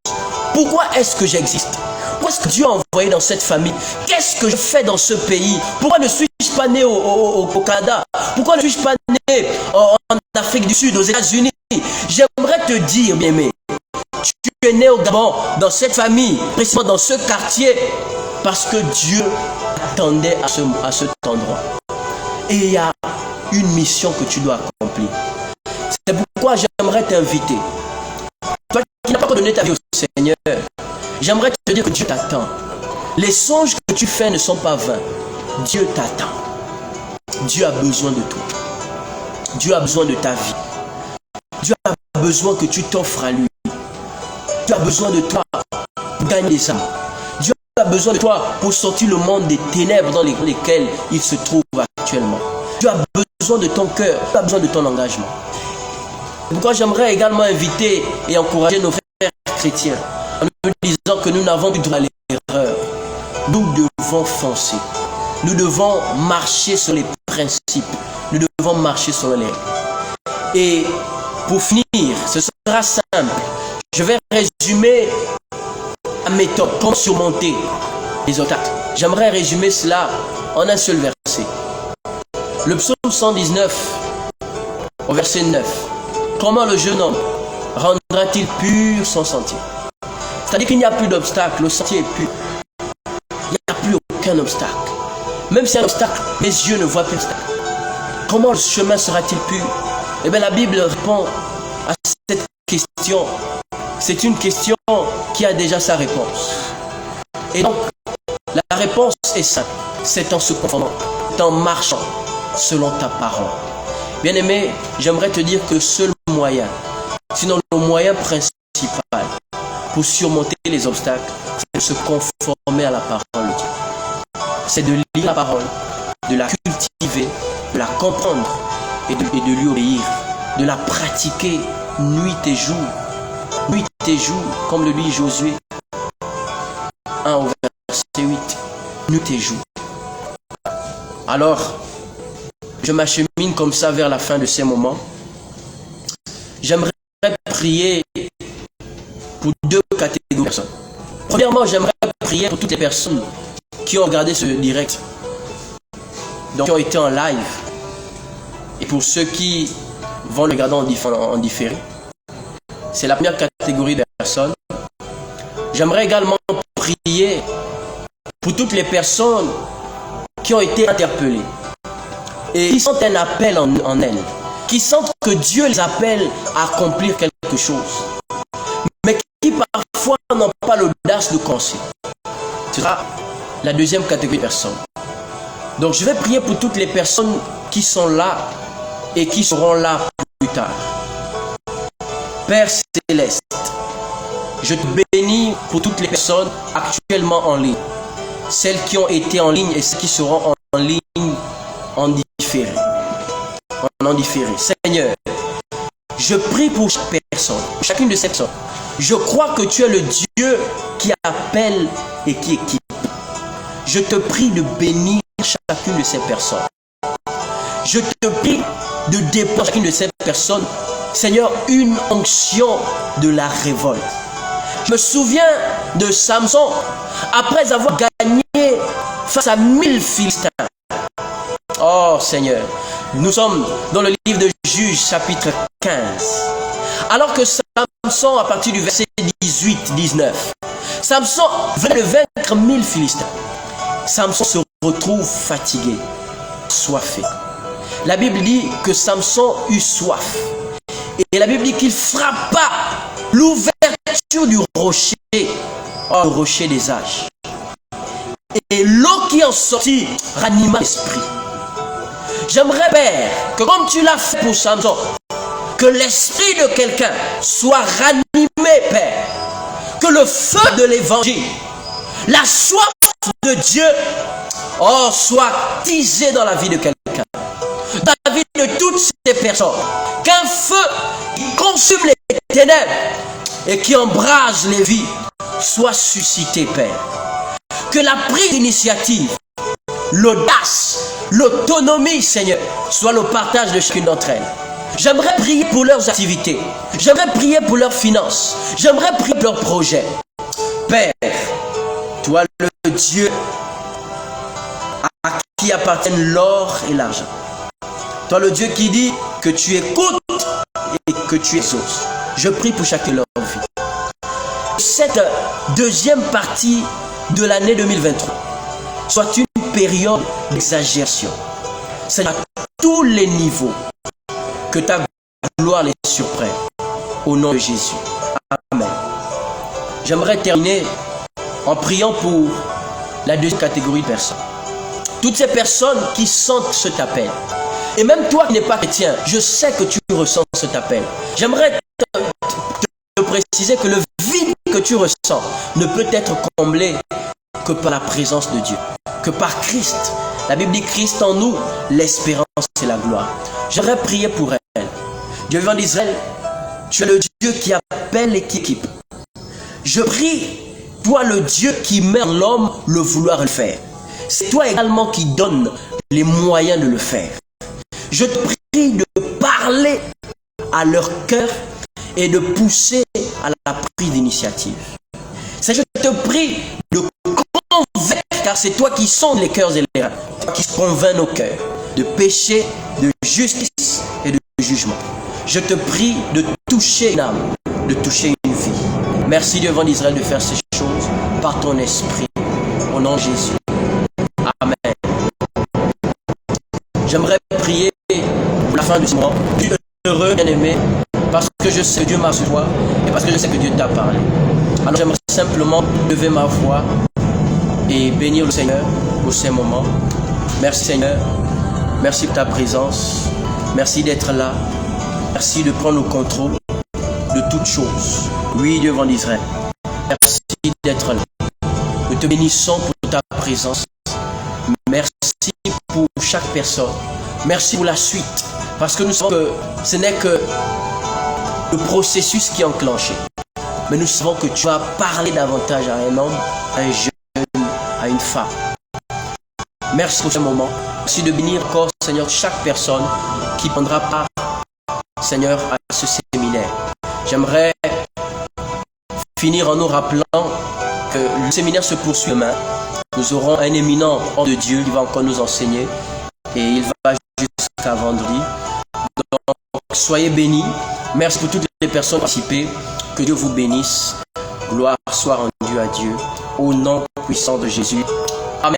Pourquoi est-ce que j'existe? Pourquoi est-ce que Dieu a envoyé dans cette famille? Qu'est-ce que je fais dans ce pays? Pourquoi ne suis-je pas né au Canada? Pourquoi ne suis-je pas né en Afrique du Sud, aux États-Unis? J'aimerais te dire, bien aimé, tu es né au Gabon, dans cette famille, précisément dans ce quartier, parce que Dieu attendait à cet endroit. Et il y a une mission que tu dois accomplir. C'est pourquoi j'aimerais t'inviter. Toi qui n'as pas donné ta vie au Seigneur, j'aimerais te dire que Dieu t'attend. Les songes que tu fais ne sont pas vains. Dieu t'attend. Dieu a besoin de toi. Dieu a besoin de ta vie. Dieu a besoin que tu t'offres à lui. Dieu a besoin de toi pour gagner des âmes. Dieu a besoin de toi pour sortir le monde des ténèbres dans lesquelles il se trouve actuellement. Dieu a besoin de ton cœur. Dieu a besoin de ton engagement. C'est pourquoi j'aimerais également inviter et encourager nos frères chrétiens en nous disant que nous n'avons plus droit à l'erreur. Nous devons foncer. Nous devons marcher sur les principes. Nous devons marcher sur les règles. Et pour finir, ce sera simple. Je vais résumer la méthode, comment surmonter les obstacles. J'aimerais résumer cela en un seul verset. Le psaume 119, au verset 9. Comment le jeune homme rendra-t-il pur son sentier? C'est-à-dire qu'il n'y a plus d'obstacle, le sentier est pur. Il n'y a plus aucun obstacle. Même si un obstacle, mes yeux ne voient plus d'obstacle. Comment le chemin sera-t-il pur? Eh bien, la Bible répond à cette question. C'est une question qui a déjà sa réponse. Et donc, la réponse est simple. C'est en se conformant, en marchant selon ta parole. Bien-aimé, j'aimerais te dire que seul moyen, sinon le moyen principal pour surmonter les obstacles, c'est de se conformer à la parole de Dieu. C'est de lire la parole, de la cultiver, de la comprendre et de lui obéir, de la pratiquer nuit et jour. Nuit et jour, comme le dit Josué 1 au verset 8. Nuit et jour. Alors, je m'achemine comme ça vers la fin de ces moments. J'aimerais prier pour deux catégories de personnes. Premièrement, j'aimerais prier pour toutes les personnes qui ont regardé ce direct, donc qui ont été en live, et pour ceux qui vont le regarder en différé. C'est la première catégorie de personnes. J'aimerais également prier pour toutes les personnes qui ont été interpellées et qui sentent un appel en elles, qui sentent que Dieu les appelle à accomplir quelque chose, mais qui parfois n'ont pas l'audace de commencer. Ce sera la deuxième catégorie de personnes. Donc je vais prier pour toutes les personnes qui sont là et qui seront là plus tard. Père Céleste, je te bénis pour toutes les personnes actuellement en ligne, celles qui ont été en ligne et celles qui seront en ligne en différé. Seigneur, je prie pour chaque personne, chacune de ces personnes. Je crois que tu es le Dieu qui appelle et qui équipe. Je te prie de bénir chacune de ces personnes. Je te prie de déposer chacune de ces personnes, Seigneur, une onction de la révolte. Je me souviens de Samson, après avoir gagné face à 1000 Philistins. Oh Seigneur, nous sommes dans le livre de Juges, chapitre 15. Alors que Samson, à partir du verset 18-19, Samson venait de vaincre 1000 Philistins. Samson se retrouve fatigué, soifé. La Bible dit que Samson eut soif. Et la Bible dit qu'il frappa l'ouverture du rocher, le rocher des âges. Et l'eau qui en sortit ranima l'esprit. J'aimerais, Père, que comme tu l'as fait pour Samson, que l'esprit de quelqu'un soit ranimé, Père. Que le feu de l'évangile, la soif de Dieu, soit attisé dans la vie de quelqu'un. Dans la vie de toutes ces personnes. Qu'un feu qui consume les ténèbres et qui embrase les vies soit suscité, Père. Que la prise d'initiative, l'audace, l'autonomie, Seigneur, soit le partage de chacune d'entre elles. J'aimerais prier pour leurs activités. J'aimerais prier pour leurs finances. J'aimerais prier pour leurs projets. Père, toi le Dieu à qui appartiennent l'or et l'argent. Toi le Dieu qui dit que tu écoutes et que tu exauces. Je prie pour chacun de leur vie. Cette deuxième partie de l'année 2023 soit une période d'exagération. C'est à tous les niveaux que ta gloire les surprenne. Au nom de Jésus. Amen. J'aimerais terminer en priant pour la deuxième catégorie de personnes. Toutes ces personnes qui sentent cet appel. Et même toi qui n'es pas chrétien, je sais que tu ressens cet appel. J'aimerais te préciser que le vide que tu ressens ne peut être comblé que par la présence de Dieu, que par Christ. La Bible dit Christ en nous, l'espérance et la gloire. J'aimerais prier pour elle. Dieu vivant d'Israël, tu es le Dieu qui appelle et qui équipe. Je prie, toi le Dieu qui met en l'homme le vouloir le faire. C'est toi également qui donne les moyens de le faire. Je te prie de parler à leur cœur et de pousser à la prise d'initiative. Je te prie de convaincre, car c'est toi qui sondes les cœurs et les reins, toi qui convaincs nos cœurs de péché, de justice et de jugement. Je te prie de toucher une âme, de toucher une vie. Merci Dieu vivant d'Israël de faire ces choses par ton esprit. Au nom de Jésus. Amen. J'aimerais prier pour la fin de ce mois. Je suis heureux, bien-aimé, parce que je sais que Dieu m'a sur toi et parce que je sais que Dieu t'a parlé. Alors j'aimerais simplement lever ma voix et bénir le Seigneur pour ces moments. Merci Seigneur. Merci pour ta présence. Merci d'être là. Merci de prendre le contrôle de toutes choses. Oui, Dieu vivant d'Israël. Merci d'être là. Nous te bénissons pour ta présence. Merci pour chaque personne. Merci pour la suite. Parce que nous savons que ce n'est que le processus qui est enclenché. Mais nous savons que tu vas parler davantage à un homme, à un jeune, à une femme. Merci pour ce moment. Merci de bénir encore, Seigneur, chaque personne qui prendra part, Seigneur, à ce séminaire. J'aimerais finir en nous rappelant que le séminaire se poursuit demain. Nous aurons un éminent homme de Dieu qui va encore nous enseigner et il va jusqu'à vendredi. Donc, soyez bénis. Merci pour toutes les personnes participées. Que Dieu vous bénisse. Gloire soit rendue à Dieu. Au nom puissant de Jésus.